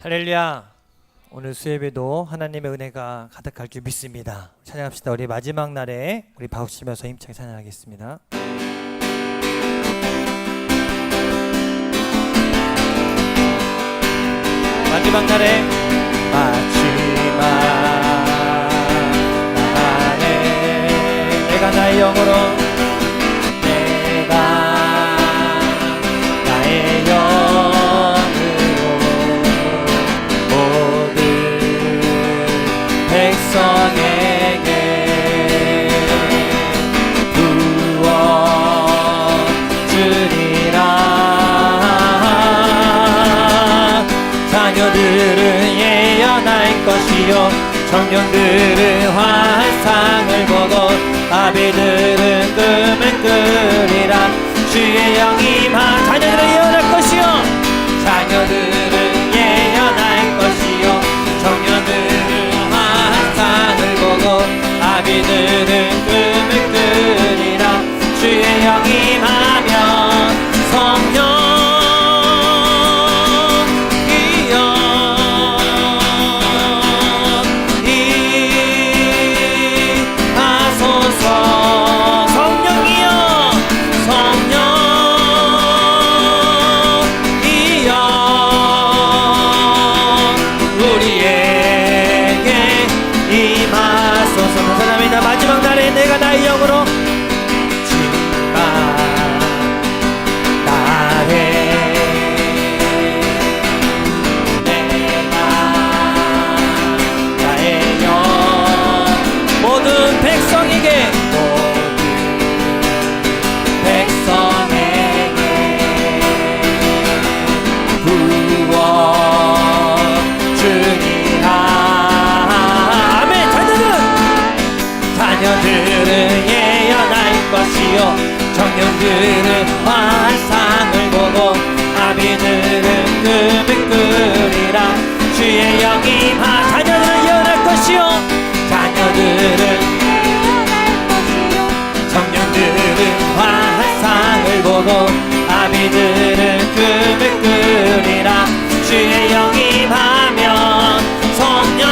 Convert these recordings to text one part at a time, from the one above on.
할렐루야. 오늘 수예배도 하나님의 은혜가 가득할 줄 믿습니다. 찬양합시다. 우리 마지막 날에 우리 박수치면서 힘차게 찬양하겠습니다. 마지막 날에 마지막 날에 내가 나의 영으로 백성에게 부어주리라. 자녀들은 예언할 것이요 청년들은 환상을 보고 아비들은 꿈을 꾸리라. 주의 영이 임하. 자녀들은 예언할 것이요 자녀들은 예언할 것이요 청년들은 아비들은 꿈을 꾸리라. 주의 영이 임하면 성령이여 임하소서. 성령이여 성령이여 우리에게 임하소서. 감사합니다. 마지막 날에 내가 나의 영으로 마지막 날에 내가 나의 영 모든 백성에게 부어주리라. 자녀들은 예언할 것이요 청년들은 환상을 보고 아비들은 꿈을 꾸리라. 주의 영이 임하. 자녀들은 예언할 것이요 자녀들은 청년들은 환상을 보고 아비들은 꿈을 꾸리라. 주의 영이 임하면 성령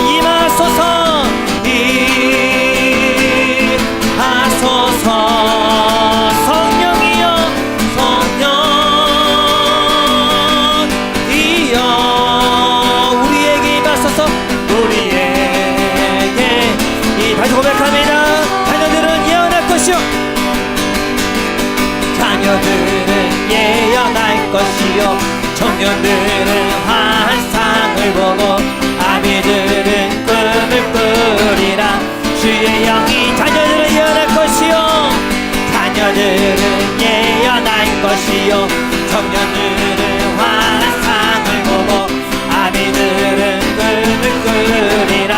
임하소서. 임하소서. 성령이여 성령이여 우리에게 임하소서. 우리에게 다시 고백합니다. 자녀들은 예언할 것이요 자녀들은 예언할 것이요 청년들은 환상을 보고 아비들은 꿈을 꾸리라. 주의 영이 자녀들은 예언할 것이요 자녀들은 예언할 것이요 청년들은 환상을 보고 아비들은 꿈을 꾸리라.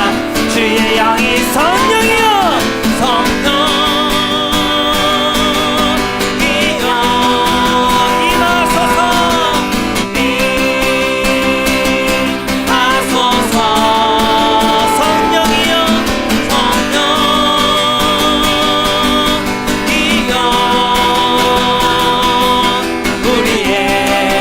주의 영이 성령이요 성령 우리에게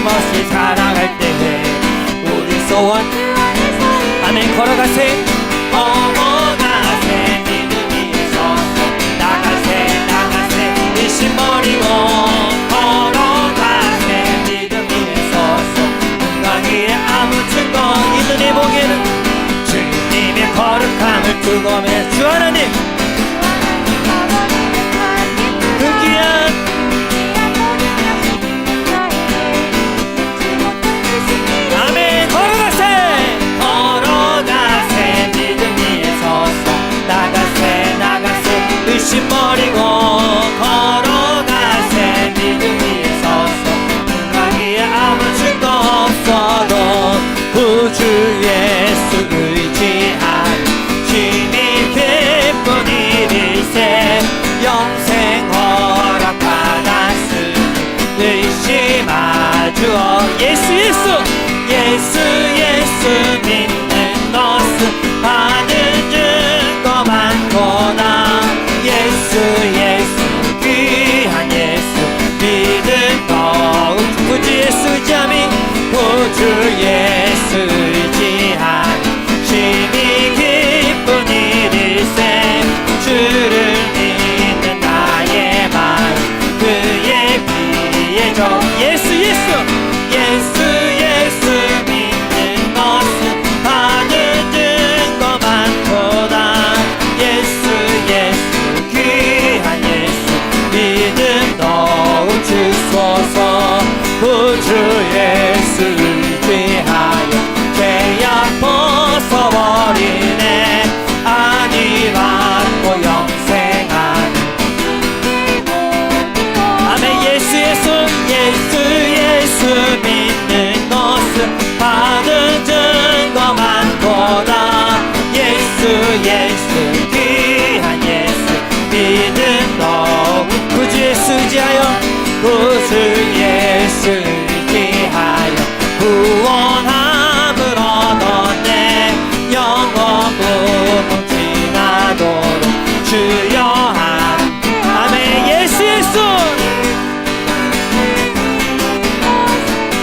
끊임없이 살아갈 때에 우리 소원 아멘 걸어가세 걸어가세 믿음이 있어서 나가세 의심 버리고 걸어가세 믿음이 있어서 건강에 아무 증거 이 눈에 보기에는 주님의 거룩함을 두고 주 하나님 그 귀한 아멘 걸어가세 걸어가세 믿음이 서서 나가세 의심 버리고 걸어가세 믿음이 서서 가기에 아무 증거 없어도 구주 예수 의지한 힘이 기쁜 일일세 영생 허락받았으니 의심하주어 예수 믿는 것은 받은 증거 많구나 예수 귀한 예수 믿은 것 구주 예수 의지함이 구주 예수 의지한 힘이 기쁜 일일세 주를 믿는 나의 마음 그의 피에 적 예수 믿는 것은 받은 증거 많구나 예수 귀한 예수 믿음 더욱 주소서 구주 예수 의지하여 죄악 벗어버리네 아니 받고 영생하는 아멘 예수 믿는 것은 받은 증거 많구나 예수 귀한 예수 믿음 더욱 구주 예수 의지하여 구주 예수 의지하여 구원함을 얻었네 영원 무궁지나도록 주여 아멘 예수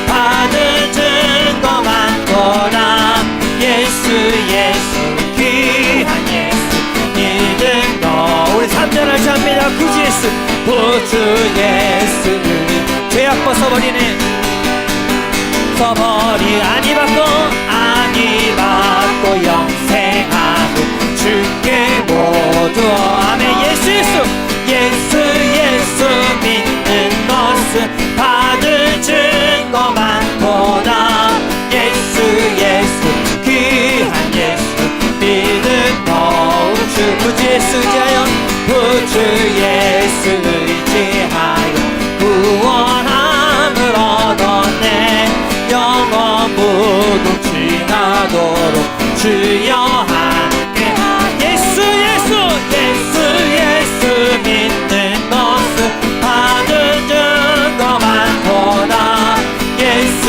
받은 증거 많구나 예수 귀한 예수 믿음 너 우리 3절 같이 합니다 구주 예수를 죄악 벗어버리네 써버리 아니 받고 영생하고 주께 모두 아멘 예수 믿는 것은 받은 증거 많구나 예수 귀한 예수 믿음 더욱 구주 예수 의지하여 구주 예수 의지하여 구원함을 얻었네 영원 무궁지나도록 주여 함께 예수 믿는 것은 받은 증거 많구나 예수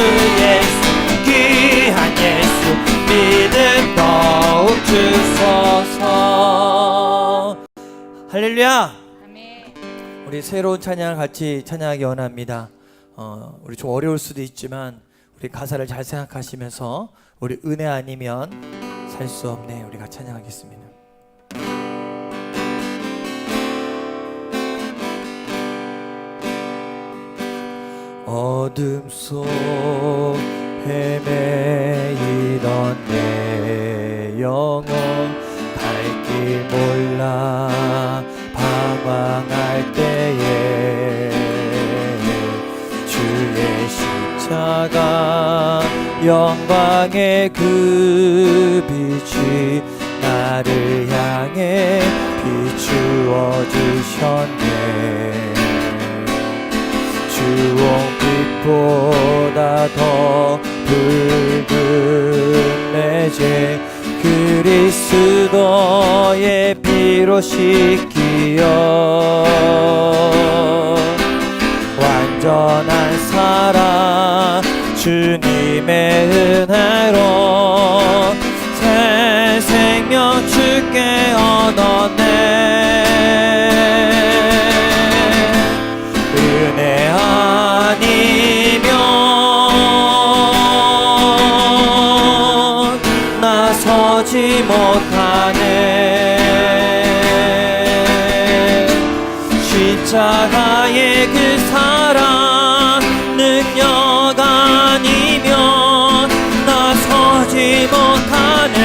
귀한 예수 믿음 더욱 주소서 할렐루야 우리 새로운 찬양을 같이 찬양하기 원합니다. 우리 좀 어려울 수도 있지만 우리 가사를 잘 생각하시면서 우리 은혜 아니면 살 수 없네 우리가 찬양하겠습니다. 어둠 속 헤매이던 내 영혼 갈 길 몰라 방황할 때에 주의 십자가 영광의 그 빛이 나를 향해 비추어 주셨네 주홍빛보다 더 붉은 매제 그리스도의 피로 씻기어 완전한 사랑 주님의 은혜로 새 생명 주께 얻었네 은혜 아니면 나서지 못하네. 십자가의 그 사랑 능력 아니면 나서지 못하네.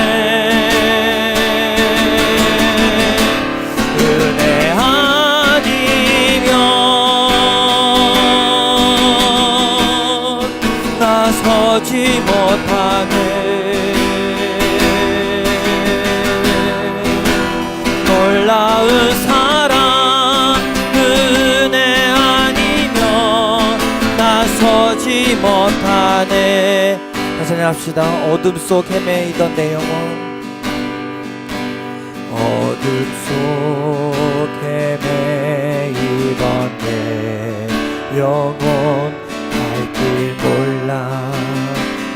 은혜 아니면 나서지 못하네. 놀라운 사랑 은혜 아니면 나서지 못하네. 다시 합시다. 어둠 속 헤매이던 내 영혼, 어둠 속 헤매이던 내 영혼, 갈 길 몰라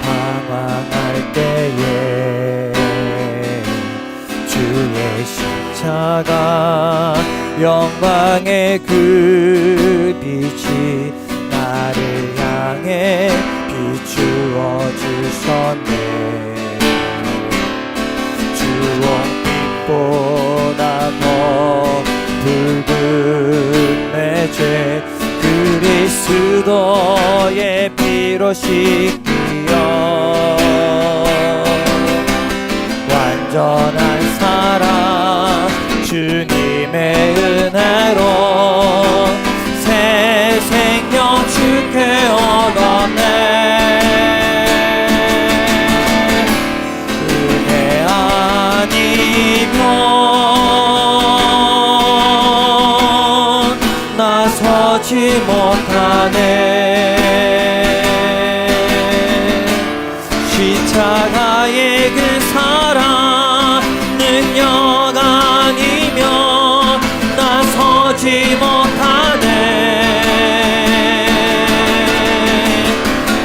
방황할 때에 주의 십자가 영광의 그 빛이 나를 향해 비추어 주셨네. 주홍빛보다 더 붉은 내 죄 그리스도의 피로 씻기어 완전한 사랑 주님의 은혜로 새 생명 주께 얻었네. 은혜 아니면 나서지 못하네. 십자가의 그 사랑 능력 아니면 나서지 못하네.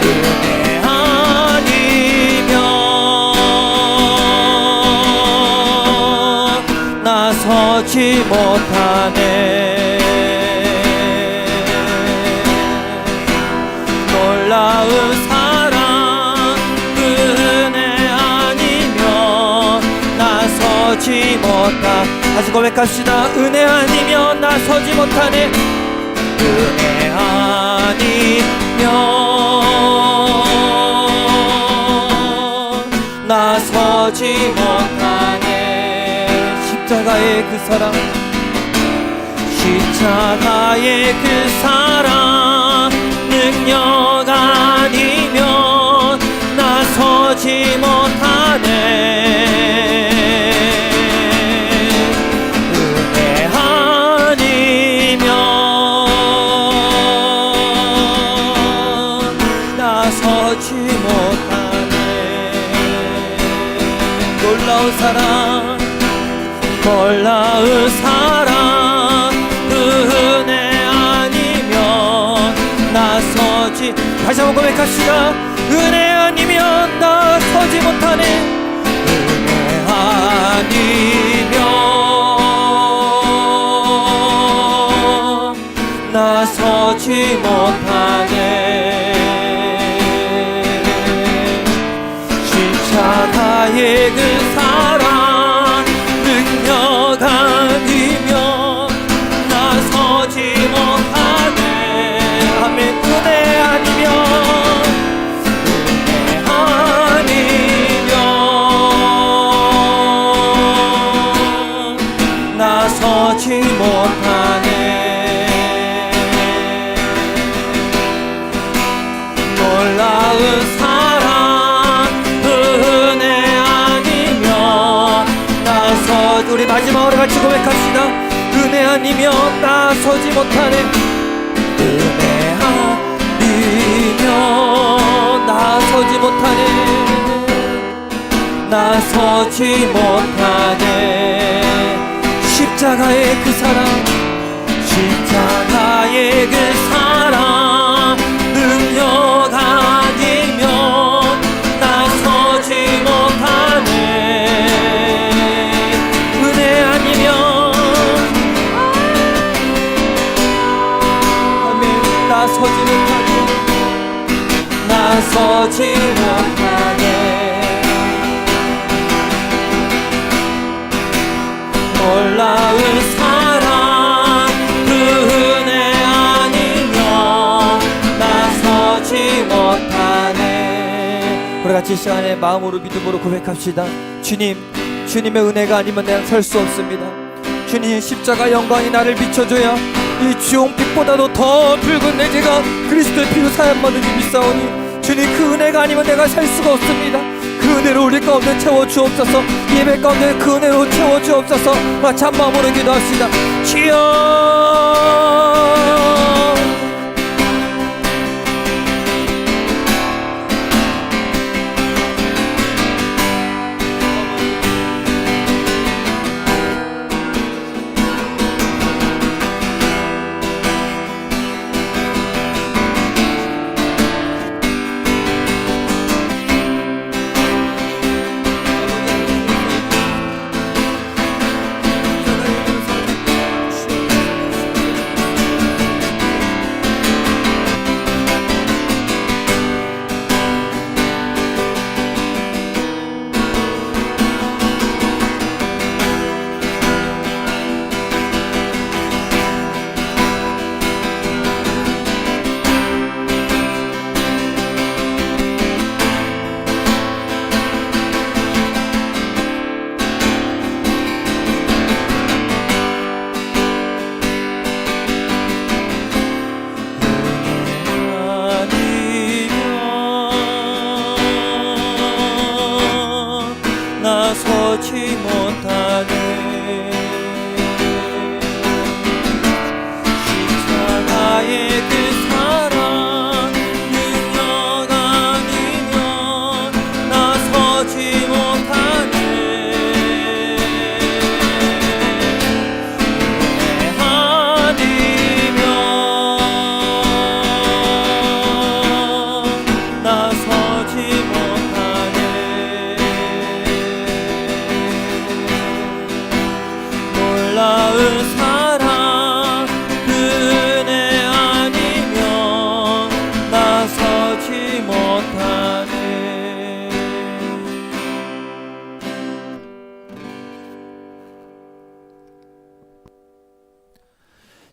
은혜 아니면 나서지 못하네. 놀라운 사랑 은혜 아니면 나서지 못하. 다시 고백합시다. 은혜 아니면 나서지 못하네. 은혜 아니면 나서지 못하네. 십자가의 그 사랑, 십자가의 그 사랑 능력 아니면 나서지 못하네. 은혜 아니면 나서지 못하네. 놀라운 사랑, 놀라운 사랑 은혜 아니면 나서지. 다시 한번 고백합시다. 은혜 아니면 나서지 못하네. 은혜 아니면 나서지 못하네. 십자가의 그 사랑 능력 아니면 나서지 못하네. 아멘. 은혜 아니면, 은혜 아니면 나서지 못하네. 놀라운 사랑 은혜 아니면 나서. 우리 마지막으로 같이 고백합시다. 은혜 아니면 나서지 못하네. 은혜 아니면 나서지 못하네. 나서지 못하네. 십자가의 그 사랑, 십자가의 그 사랑 능력 아니면 나서지 못하네. 은혜 아니면, 아멘. 나서지 못하네. 나서지 못하네. 같이 시간에 마음으로 믿음으로 고백합시다. 주님, 주님의 은혜가 아니면 내가 살 수 없습니다. 주님, 십자가 영광이 나를 비춰줘야 이 주홍빛보다도 더 붉은 내 죄가 그리스도의 피로 사함받은 줄 믿사오니 주님, 그 은혜가 아니면 내가 살 수가 없습니다. 그 은혜로 우리 가운데 채워주옵소서. 예배 가운데 그 은혜로 채워주옵소서. 같이 한 마음으로 기도합시다. 주여, 나서지 못하네. 십자가의 그 사랑 능력 아니면 나서지 못하네. 은혜 아니면 나서지 못하네. 놀라운 사랑 은혜 아니면 나서지 못하네.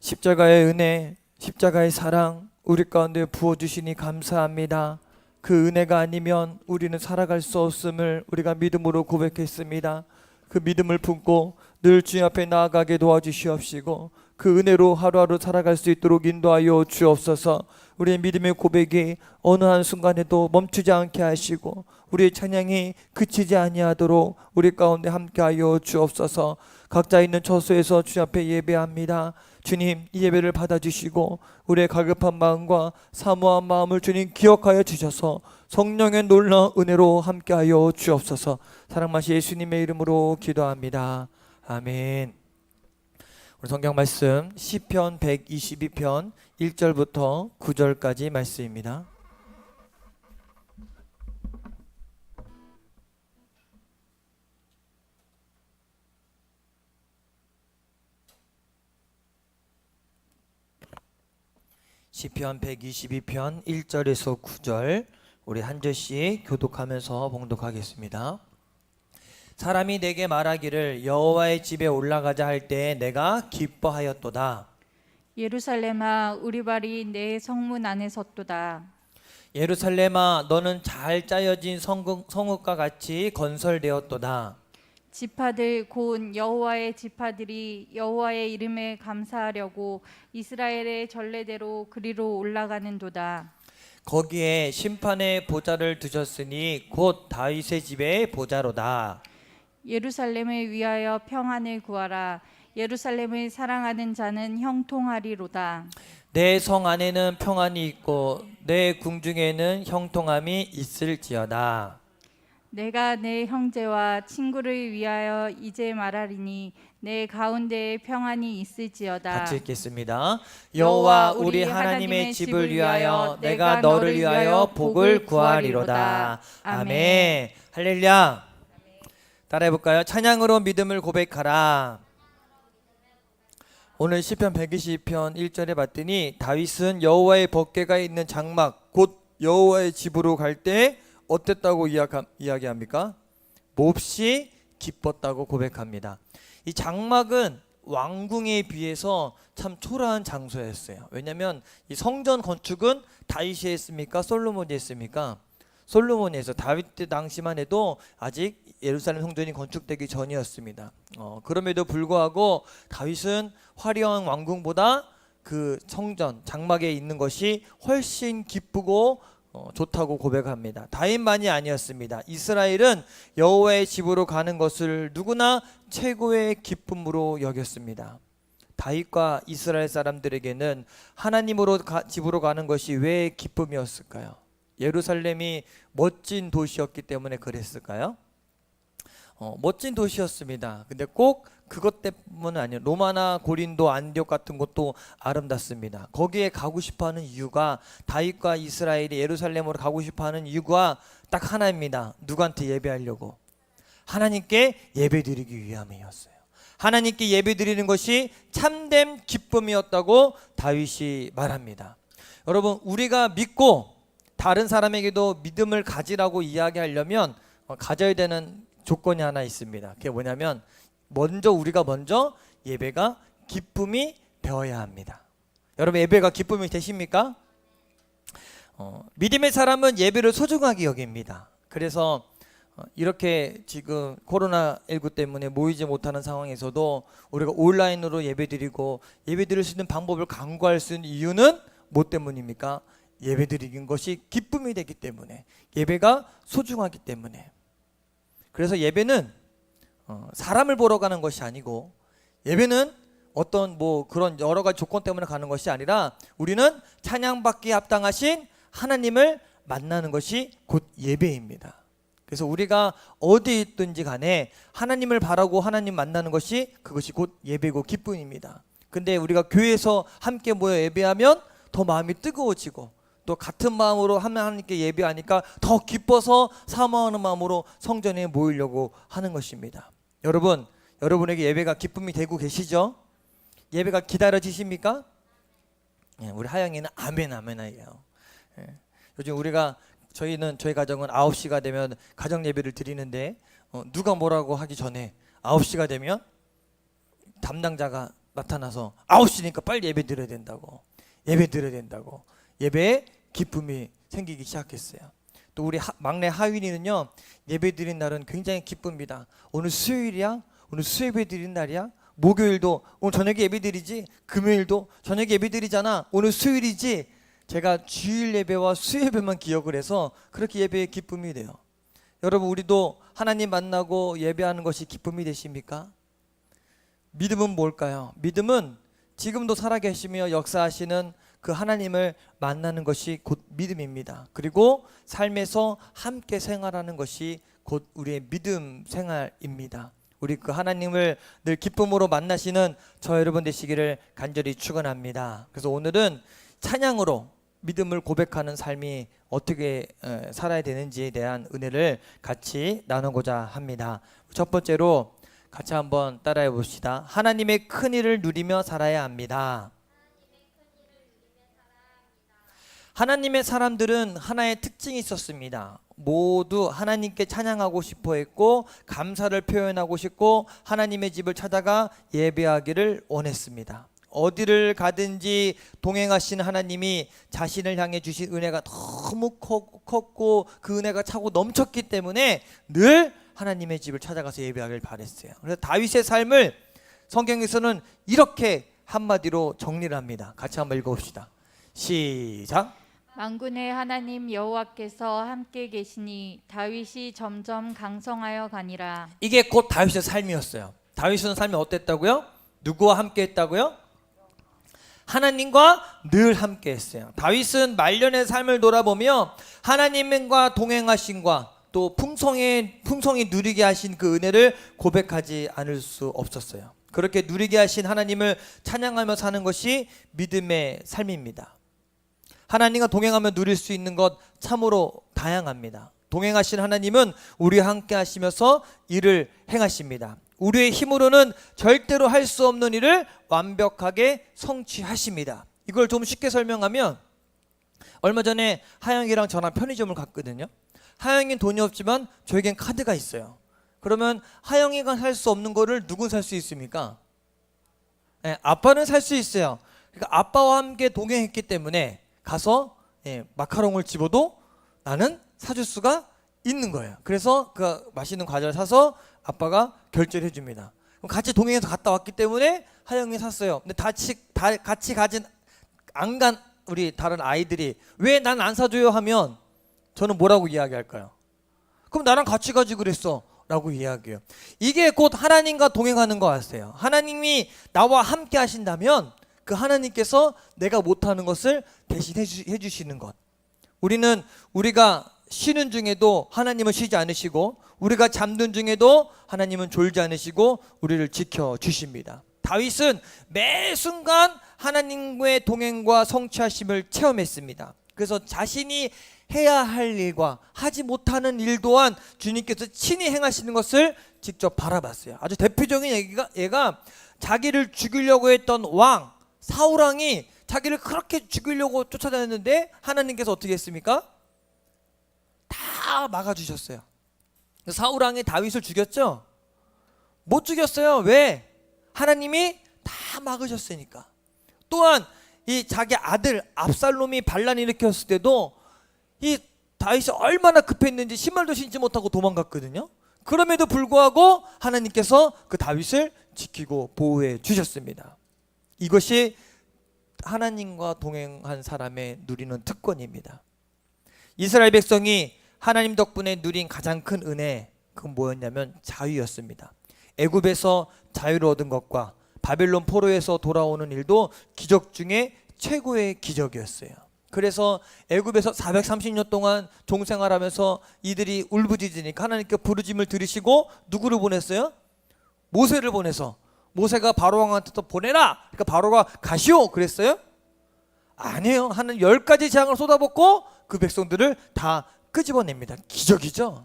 십자가의 은혜, 십자가의 사랑 우리 가운데 부어주시니 감사합니다. 그 은혜가 아니면 우리는 살아갈 수 없음을 우리가 믿음으로 고백했습니다. 그 믿음을 품고 늘 주님 앞에 나아가게 도와주시옵시고 그 은혜로 하루하루 살아갈 수 있도록 인도하여 주옵소서. 우리의 믿음의 고백이 어느 한순간에도 멈추지 않게 하시고 우리의 찬양이 그치지 아니하도록 우리 가운데 함께하여 주옵소서. 각자 있는 처소에서 주님 앞에 예배합니다. 주님, 이 예배를 받아주시고 우리의 갈급한 마음과 사모한 마음을 주님 기억하여 주셔서 성령의 놀라운 은혜로 함께하여 주옵소서. 사랑하신 예수님의 이름으로 기도합니다. 아멘. 우리 성경 말씀 시편 122편 1절부터 9절까지 말씀입니다. 시편 122편 1절에서 9절 우리 한 절씩 교독하면서 봉독하겠습니다. 사람이 내게 말하기를 여호와의 집에 올라가자 할 때에 내가 기뻐하였도다. 예루살렘아, 우리 발이 내 성문 안에 섰도다. 예루살렘아, 너는 잘 짜여진 성읍과 같이 건설되었도다. 지파들 곧 여호와의 지파들이 여호와의 이름에 감사하려고 이스라엘의 전례대로 그리로 올라가는도다. 거기에 심판의 보좌를 두셨으니 곧 다윗의 집의 보좌로다. 예루살렘을 위하여 평안을 구하라. 예루살렘을 사랑하는 자는 형통하리로다. 내 성 안에는 평안이 있고 내 궁중에는 형통함이 있을지어다. 내가 내 형제와 친구를 위하여 이제 말하리니 내 가운데에 평안이 있을지어다. 같이 읽겠습니다. 여호와 우리 하나님의 집을 위하여 내가 너를 위하여 복을 구하리로다. 아멘. 할렐루야. 따라해볼까요? 찬양으로 믿음을 고백하라. 오늘 시편 120편 1절에 봤더니 다윗은 여호와의 법궤가 있는 장막 곧 여호와의 집으로 갈 때 어땠다고 이야기합니까? 몹시 기뻤다고 고백합니다. 이 장막은 왕궁에 비해서 참 초라한 장소였어요. 왜냐하면 이 성전 건축은 다윗이 했습니까? 솔로몬이 했습니까? 솔로몬이 했어요. 다윗 때 당시만 해도 아직 예루살렘 성전이 건축되기 전이었습니다. 그럼에도 불구하고 다윗은 화려한 왕궁보다 그 성전 장막에 있는 것이 훨씬 기쁘고 좋다고 고백합니다. 다윗만이 아니었습니다. 이스라엘은 여호와의 집으로 가는 것을 누구나 최고의 기쁨으로 여겼습니다. 다윗과 이스라엘 사람들에게는 하나님으로 집으로 가는 것이 왜 기쁨이었을까요? 예루살렘이 멋진 도시였기 때문에 그랬을까요? 멋진 도시였습니다. 근데 꼭 그것 때문은 아니에요. 로마나 고린도, 안디옥 같은 곳도 아름답습니다. 거기에 가고 싶어하는 이유가, 다윗과 이스라엘이 예루살렘으로 가고 싶어하는 이유가 딱 하나입니다. 누구한테 예배하려고? 하나님께 예배드리기 위함이었어요. 하나님께 예배드리는 것이 참된 기쁨이었다고 다윗이 말합니다. 여러분, 우리가 믿고 다른 사람에게도 믿음을 가지라고 이야기하려면 가져야 되는 조건이 하나 있습니다. 그게 뭐냐면 우리가 먼저 예배가 기쁨이 되어야 합니다. 여러분, 예배가 기쁨이 되십니까? 믿음의 사람은 예배를 소중하게 여깁니다. 그래서 이렇게 지금 코로나19 때문에 모이지 못하는 상황에서도 우리가 온라인으로 예배드리고 예배드릴 수 있는 방법을 강구할 수 있는 이유는 뭐 때문입니까? 예배드리는 것이 기쁨이 되기 때문에, 예배가 소중하기 때문에. 그래서 예배는 사람을 보러 가는 것이 아니고, 예배는 어떤 그런 여러 가지 조건 때문에 가는 것이 아니라 우리는 찬양받기에 합당하신 하나님을 만나는 것이 곧 예배입니다. 그래서 우리가 어디에 있든지 간에 하나님을 바라고 하나님 만나는 것이, 그것이 곧 예배고 기쁨입니다. 근데 우리가 교회에서 함께 모여 예배하면 더 마음이 뜨거워지고, 또 같은 마음으로 하나님께 예배하니까 더 기뻐서 사모하는 마음으로 성전에 모이려고 하는 것입니다. 여러분, 여러분에게 예배가 기쁨이 되고 계시죠? 예배가 기다려지십니까? 우리 하영이는 아멘 아멘이에요. 요즘 저희 가정은 9시가 되면 가정 예배를 드리는데, 누가 뭐라고 하기 전에 9시가 되면 담당자가 나타나서 9시니까 빨리 예배 드려야 된다고, 예배에 기쁨이 생기기 시작했어요. 또 우리 막내 하윈이는요, 예배 드린 날은 굉장히 기쁩니다. 오늘 수요일이야? 오늘 수예배 드린 날이야? 목요일도 오늘 저녁에 예배 드리지? 금요일도 저녁에 예배 드리잖아. 오늘 수요일이지? 제가 주일 예배와 수예배만 기억을 해서 그렇게 예배의 기쁨이 돼요. 여러분, 우리도 하나님 만나고 예배하는 것이 기쁨이 되십니까? 믿음은 뭘까요? 믿음은 지금도 살아계시며 역사하시는 그 하나님을 만나는 것이 곧 믿음입니다. 그리고 삶에서 함께 생활하는 것이 곧 우리의 믿음 생활입니다. 우리 그 하나님을 늘 기쁨으로 만나시는 저 여러분 되시기를 간절히 축원합니다. 그래서 오늘은 찬양으로 믿음을 고백하는 삶이 어떻게 살아야 되는지에 대한 은혜를 같이 나누고자 합니다. 첫 번째로 같이 한번 따라해 봅시다. 하나님의 큰 일을 누리며 살아야 합니다. 하나님의 사람들은 하나의 특징이 있었습니다. 모두 하나님께 찬양하고 싶어 했고, 감사를 표현하고 싶고, 하나님의 집을 찾아가 예배하기를 원했습니다. 어디를 가든지 동행하신 하나님이 자신을 향해 주신 은혜가 너무 컸고, 그 은혜가 차고 넘쳤기 때문에 늘 하나님의 집을 찾아가서 예배하길 바랬어요. 그래서 다윗의 삶을 성경에서는 이렇게 한마디로 정리를 합니다. 같이 한번 읽어봅시다. 시작. 만군의 하나님 여호와께서 함께 계시니 다윗이 점점 강성하여 가니라. 이게 곧 다윗의 삶이었어요. 다윗은 삶이 어땠다고요? 누구와 함께 했다고요? 하나님과 늘 함께 했어요. 다윗은 말년의 삶을 돌아보며 하나님과 동행하심과 또 풍성히 누리게 하신 그 은혜를 고백하지 않을 수 없었어요. 그렇게 누리게 하신 하나님을 찬양하며 사는 것이 믿음의 삶입니다. 하나님과 동행하며 누릴 수 있는 것 참으로 다양합니다. 동행하신 하나님은 우리와 함께 하시면서 일을 행하십니다. 우리의 힘으로는 절대로 할 수 없는 일을 완벽하게 성취하십니다. 이걸 좀 쉽게 설명하면, 얼마 전에 하영이랑 저랑 편의점을 갔거든요. 하영이는 돈이 없지만 저에겐 카드가 있어요. 그러면 하영이가 살 수 없는 거를 누군 살 수 있습니까? 아빠는 살 수 있어요. 그러니까 아빠와 함께 동행했기 때문에 가서 마카롱을 집어도 나는 사줄 수가 있는 거예요. 그래서 그 맛있는 과자를 사서 아빠가 결제를 해줍니다. 같이 동행해서 갔다 왔기 때문에 하영이 샀어요. 근데 같이 가진 안 간 우리 다른 아이들이 왜 난 안 사줘요 하면 저는 뭐라고 이야기할까요? 그럼 나랑 같이 가지 그랬어 라고 이야기해요. 이게 곧 하나님과 동행하는 것 같아요. 하나님이 나와 함께 하신다면 그 하나님께서 내가 못하는 것을 대신 해주시는 것. 우리가 쉬는 중에도 하나님은 쉬지 않으시고 우리가 잠든 중에도 하나님은 졸지 않으시고 우리를 지켜주십니다. 다윗은 매 순간 하나님과의 동행과 성취하심을 체험했습니다. 그래서 자신이 해야 할 일과 하지 못하는 일 또한 주님께서 친히 행하시는 것을 직접 바라봤어요. 아주 대표적인 얘가 자기를 죽이려고 했던 왕 사울왕이 자기를 그렇게 죽이려고 쫓아다녔는데 하나님께서 어떻게 했습니까? 다 막아주셨어요. 사울왕이 다윗을 죽였죠? 못 죽였어요. 왜? 하나님이 다 막으셨으니까. 또한 이 자기 아들 압살롬이 반란 일으켰을 때도 이 다윗이 얼마나 급했는지 신발도 신지 못하고 도망갔거든요. 그럼에도 불구하고 하나님께서 그 다윗을 지키고 보호해 주셨습니다. 이것이 하나님과 동행한 사람의 누리는 특권입니다. 이스라엘 백성이 하나님 덕분에 누린 가장 큰 은혜, 그건 뭐였냐면 자유였습니다. 애굽에서 자유를 얻은 것과 바벨론 포로에서 돌아오는 일도 기적 중에 최고의 기적이었어요. 그래서 애굽에서 430년 동안 종생활하면서 이들이 울부짖으니까 하나님께 부르짖음을 들으시고 누구를 보냈어요? 모세를 보내서 모세가 바로 왕한테 또 보내라. 그러니까 바로가 가시오 그랬어요? 아니에요. 하나님 10가지 재앙을 쏟아붓고 그 백성들을 다 끄집어냅니다. 기적이죠.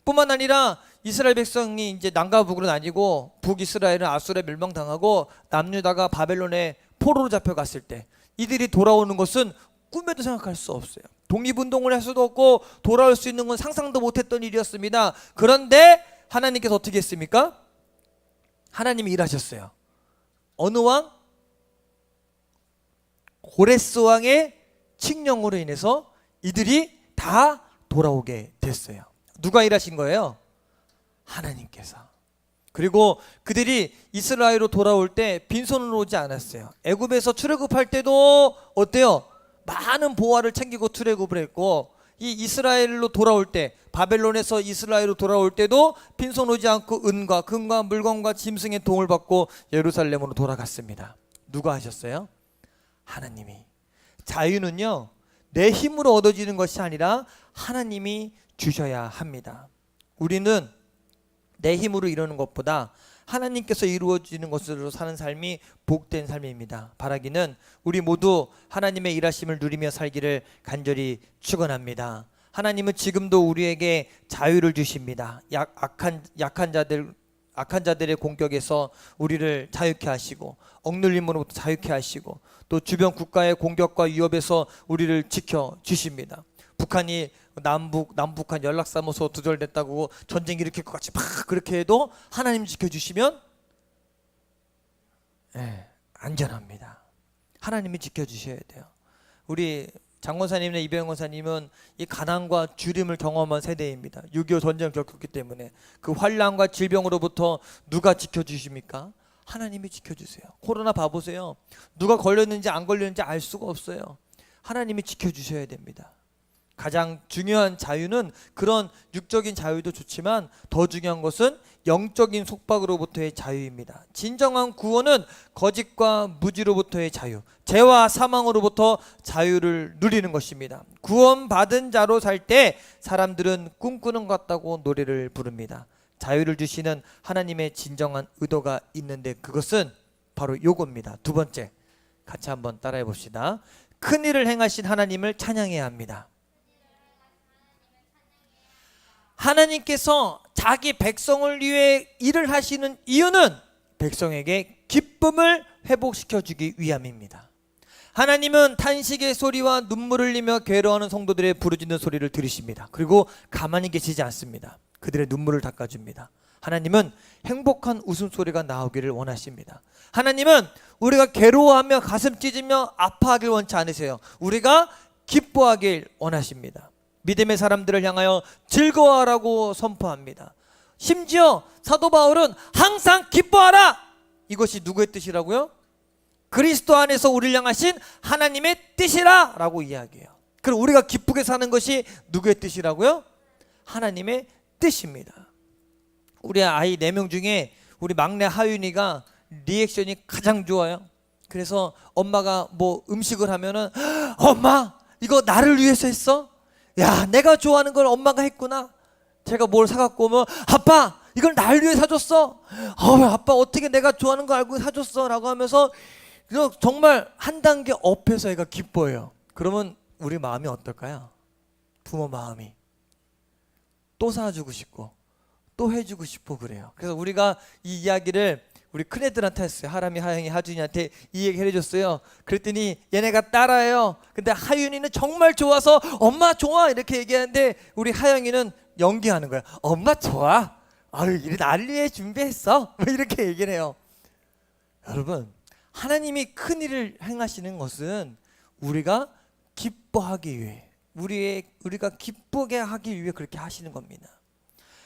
뿐만 아니라 이스라엘 백성이 이제 남과 북으로 나뉘고 북이스라엘은 아수르에 멸망당하고 남유다가 바벨론에 포로로 잡혀갔을 때 이들이 돌아오는 것은 꿈에도 생각할 수 없어요. 독립운동을 할 수도 없고 돌아올 수 있는 건 상상도 못했던 일이었습니다. 그런데 하나님께서 어떻게 했습니까? 하나님이 일하셨어요. 어느 왕? 고레스 왕의 칙령으로 인해서 이들이 다 돌아오게 됐어요. 누가 일하신 거예요? 하나님께서. 그리고 그들이 이스라엘로 돌아올 때 빈손으로 오지 않았어요. 애굽에서 출애굽할 때도 어때요? 많은 보화를 챙기고 출애굽을 했고 이 이스라엘로 돌아올 때 바벨론에서 이스라엘로 돌아올 때도 빈손 오지 않고 은과 금과 물건과 짐승의 도움을 받고 예루살렘으로 돌아갔습니다. 누가 하셨어요? 하나님이. 자유는요 내 힘으로 얻어지는 것이 아니라 하나님이 주셔야 합니다. 우리는 내 힘으로 이루는 것보다 하나님께서 이루어지는 것으로 사는 삶이 복된 삶입니다. 바라기는 우리 모두 하나님의 일하심을 누리며 살기를 간절히 축원합니다. 하나님은 지금도 우리에게 자유를 주십니다. 약한 자들의 공격에서 우리를 자유케 하시고 억눌림으로부터 자유케 하시고 또 주변 국가의 공격과 위협에서 우리를 지켜 주십니다. 북한이 남북한 연락사무소 두절됐다고 전쟁 일으킬 것 같이 막 그렇게 해도 하나님 지켜주시면 안전합니다. 하나님이 지켜주셔야 돼요. 우리 장권사님이나 이병헌 권사님은 이 가난과 주림을 경험한 세대입니다. 6.25 전쟁을 겪었기 때문에 그 환난과 질병으로부터 누가 지켜주십니까? 하나님이 지켜주세요. 코로나 봐보세요. 누가 걸렸는지 안 걸렸는지 알 수가 없어요. 하나님이 지켜주셔야 됩니다. 가장 중요한 자유는 그런 육적인 자유도 좋지만 더 중요한 것은 영적인 속박으로부터의 자유입니다. 진정한 구원은 거짓과 무지로부터의 자유, 죄와 사망으로부터 자유를 누리는 것입니다. 구원받은 자로 살 때 사람들은 꿈꾸는 것 같다고 노래를 부릅니다. 자유를 주시는 하나님의 진정한 의도가 있는데 그것은 바로 요겁니다. 두 번째, 같이 한번 따라해 봅시다. 큰 일을 행하신 하나님을 찬양해야 합니다. 하나님께서 자기 백성을 위해 일을 하시는 이유는 백성에게 기쁨을 회복시켜 주기 위함입니다. 하나님은 탄식의 소리와 눈물을 흘리며 괴로워하는 성도들의 부르짖는 소리를 들으십니다. 그리고 가만히 계시지 않습니다. 그들의 눈물을 닦아줍니다. 하나님은 행복한 웃음소리가 나오기를 원하십니다. 하나님은 우리가 괴로워하며 가슴 찢으며 아파하길 원치 않으세요. 우리가 기뻐하길 원하십니다. 믿음의 사람들을 향하여 즐거워하라고 선포합니다. 심지어 사도 바울은 항상 기뻐하라, 이것이 누구의 뜻이라고요? 그리스도 안에서 우리를 향하신 하나님의 뜻이라 라고 이야기해요. 그럼 우리가 기쁘게 사는 것이 누구의 뜻이라고요? 하나님의 뜻입니다. 우리 아이 4명 중에 우리 막내 하윤이가 리액션이 가장 좋아요. 그래서 엄마가 뭐 음식을 하면은 엄마 이거 나를 위해서 했어? 야, 내가 좋아하는 걸 엄마가 했구나. 제가 뭘 사갖고 오면 아빠 이걸 날 위해 사줬어. 아빠 어떻게 내가 좋아하는 거 알고 사줬어? 라고 하면서 정말 한 단계 업해서 애가 기뻐해요. 그러면 우리 마음이 어떨까요? 부모 마음이 또 사주고 싶고 또 해주고 싶고 그래요. 그래서 우리가 이 이야기를 우리 큰애들한테 했어요. 하람이, 하영이, 하준이한테 이 얘기를 해줬어요. 그랬더니 얘네가 따라해요. 근데 하윤이는 정말 좋아서 엄마 좋아 이렇게 얘기하는데 우리 하영이는 연기하는 거야. 엄마 좋아. 아유 이래 나를 위해 준비했어. 뭐 이렇게 얘기를 해요. 여러분, 하나님이 큰 일을 행하시는 것은 우리가 기뻐하기 위해, 우리가 기쁘게 하기 위해 그렇게 하시는 겁니다.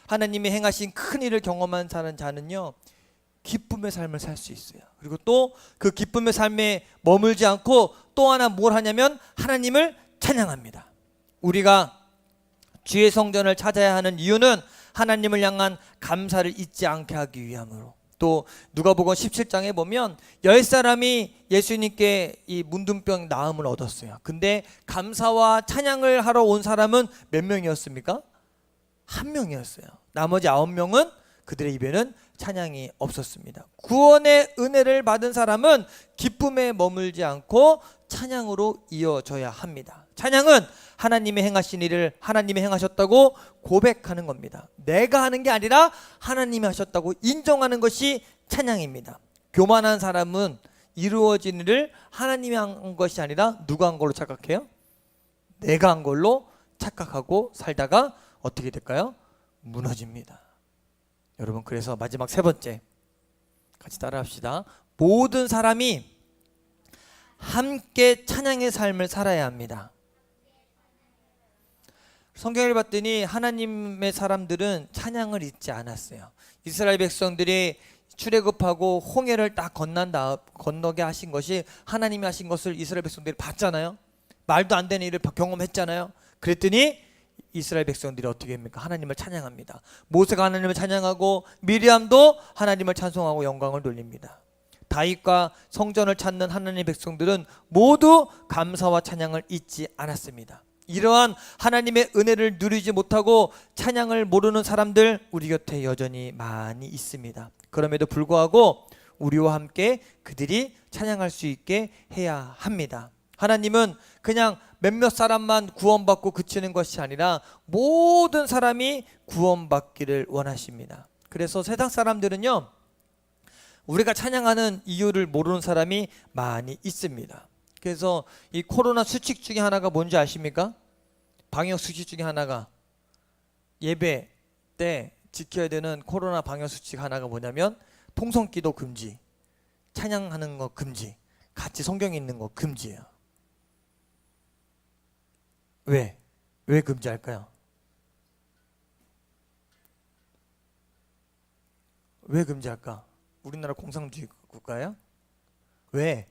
하나님이 행하신 큰 일을 경험한 자는요 기쁨의 삶을 살 수 있어요. 그리고 또 그 기쁨의 삶에 머물지 않고 또 하나 뭘 하냐면 하나님을 찬양합니다. 우리가 주의 성전을 찾아야 하는 이유는 하나님을 향한 감사를 잊지 않게 하기 위함으로. 또 누가복음 17장에 보면 10사람이 예수님께 이 문둥병 나음을 얻었어요. 근데 감사와 찬양을 하러 온 사람은 몇 명이었습니까? 1명이었어요. 나머지 9명은 그들의 입에는 찬양이 없었습니다. 구원의 은혜를 받은 사람은 기쁨에 머물지 않고 찬양으로 이어져야 합니다. 찬양은 하나님이 행하신 일을 하나님이 행하셨다고 고백하는 겁니다. 내가 하는 게 아니라 하나님이 하셨다고 인정하는 것이 찬양입니다. 교만한 사람은 이루어진 일을 하나님이 한 것이 아니라 누가 한 걸로 착각해요? 내가 한 걸로 착각하고 살다가 어떻게 될까요? 무너집니다. 여러분, 그래서 마지막 3번째 같이 따라합시다. 모든 사람이 함께 찬양의 삶을 살아야 합니다. 성경을 봤더니 하나님의 사람들은 찬양을 잊지 않았어요. 이스라엘 백성들이 출애굽하고 홍해를 딱 건너게 하신 것이 하나님이 하신 것을 이스라엘 백성들이 봤잖아요. 말도 안 되는 일을 경험했잖아요. 그랬더니 이스라엘 백성들이 어떻게 합니까? 하나님을 찬양합니다. 모세가 하나님을 찬양하고 미리암도 하나님을 찬송하고 영광을 돌립니다. 다윗과 성전을 찾는 하나님의 백성들은 모두 감사와 찬양을 잊지 않았습니다. 이러한 하나님의 은혜를 누리지 못하고 찬양을 모르는 사람들 우리 곁에 여전히 많이 있습니다. 그럼에도 불구하고 우리와 함께 그들이 찬양할 수 있게 해야 합니다. 하나님은 그냥 몇몇 사람만 구원받고 그치는 것이 아니라 모든 사람이 구원받기를 원하십니다. 그래서 세상 사람들은요, 우리가 찬양하는 이유를 모르는 사람이 많이 있습니다. 그래서 이 코로나 수칙 중에 하나가 뭔지 아십니까? 방역 수칙 중에 하나가, 예배 때 지켜야 되는 코로나 방역 수칙 하나가 뭐냐면 통성기도 금지, 찬양하는 거 금지, 같이 성경 읽는 거 금지예요. 왜 금지할까요? 왜 금지할까? 우리나라 공산주의 국가예요? 왜?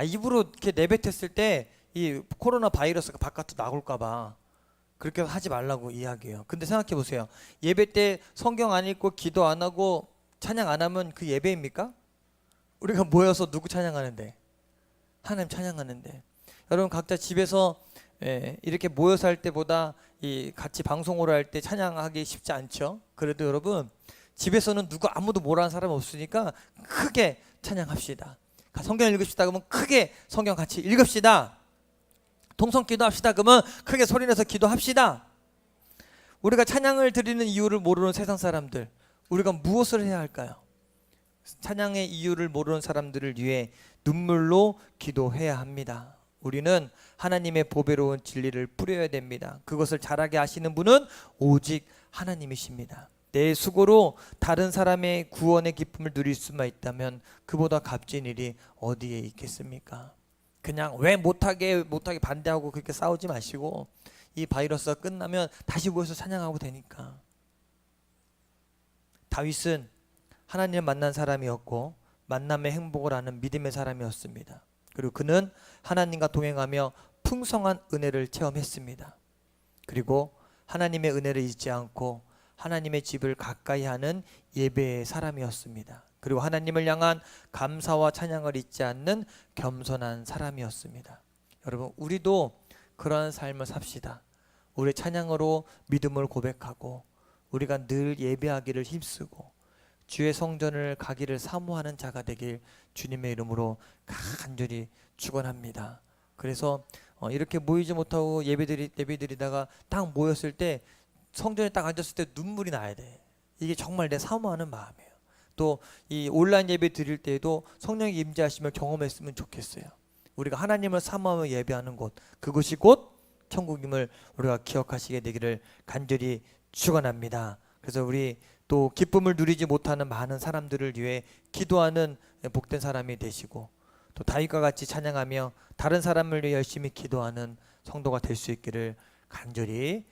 입으로 이렇게 내뱉었을 때 이 코로나 바이러스가 바깥으로 나올까봐 그렇게 하지 말라고 이야기해요. 근데 생각해 보세요. 예배 때 성경 안 읽고 기도 안 하고 찬양 안 하면 그 예배입니까? 우리가 모여서 누구 찬양하는데? 하나님 찬양하는데. 여러분 각자 집에서 이렇게 모여서 할 때보다 이 같이 방송으로 할 때 찬양하기 쉽지 않죠. 그래도 여러분 집에서는 누구 아무도 뭐라는 사람 없으니까 크게 찬양합시다. 성경 읽읍시다 그러면 크게 성경 같이 읽읍시다. 통성 기도합시다 그러면 크게 소리내서 기도합시다. 우리가 찬양을 드리는 이유를 모르는 세상 사람들, 우리가 무엇을 해야 할까요? 찬양의 이유를 모르는 사람들을 위해 눈물로 기도해야 합니다. 우리는 하나님의 보배로운 진리를 뿌려야 됩니다. 그것을 잘하게 하시는 분은 오직 하나님이십니다. 내 수고로 다른 사람의 구원의 기쁨을 누릴 수만 있다면 그보다 값진 일이 어디에 있겠습니까? 그냥 왜 못하게 반대하고 그렇게 싸우지 마시고 이 바이러스가 끝나면 다시 모여서 찬양하고 되니까. 다윗은 하나님을 만난 사람이었고 만남의 행복을 아는 믿음의 사람이었습니다. 그리고 그는 하나님과 동행하며 풍성한 은혜를 체험했습니다. 그리고 하나님의 은혜를 잊지 않고 하나님의 집을 가까이 하는 예배의 사람이었습니다. 그리고 하나님을 향한 감사와 찬양을 잊지 않는 겸손한 사람이었습니다. 여러분, 우리도 그러한 삶을 삽시다. 우리 찬양으로 믿음을 고백하고 우리가 늘 예배하기를 힘쓰고 주의 성전을 가기를 사모하는 자가 되길 주님의 이름으로 간절히 축원합니다. 그래서 이렇게 모이지 못하고 예배드리다가 딱 모였을 때 성전에 딱 앉았을 때 눈물이 나야 돼. 이게 정말 내 사모하는 마음이에요. 또 이 온라인 예배 드릴 때에도 성령이 임재하시며 경험했으면 좋겠어요. 우리가 하나님을 사모하며 예배하는 곳, 그것이 곧 천국임을 우리가 기억하시게 되기를 간절히 축원합니다. 그래서 우리 또 기쁨을 누리지 못하는 많은 사람들을 위해 기도하는 복된 사람이 되시고 또 다윗과 같이 찬양하며 다른 사람을 위해 열심히 기도하는 성도가 될 수 있기를 간절히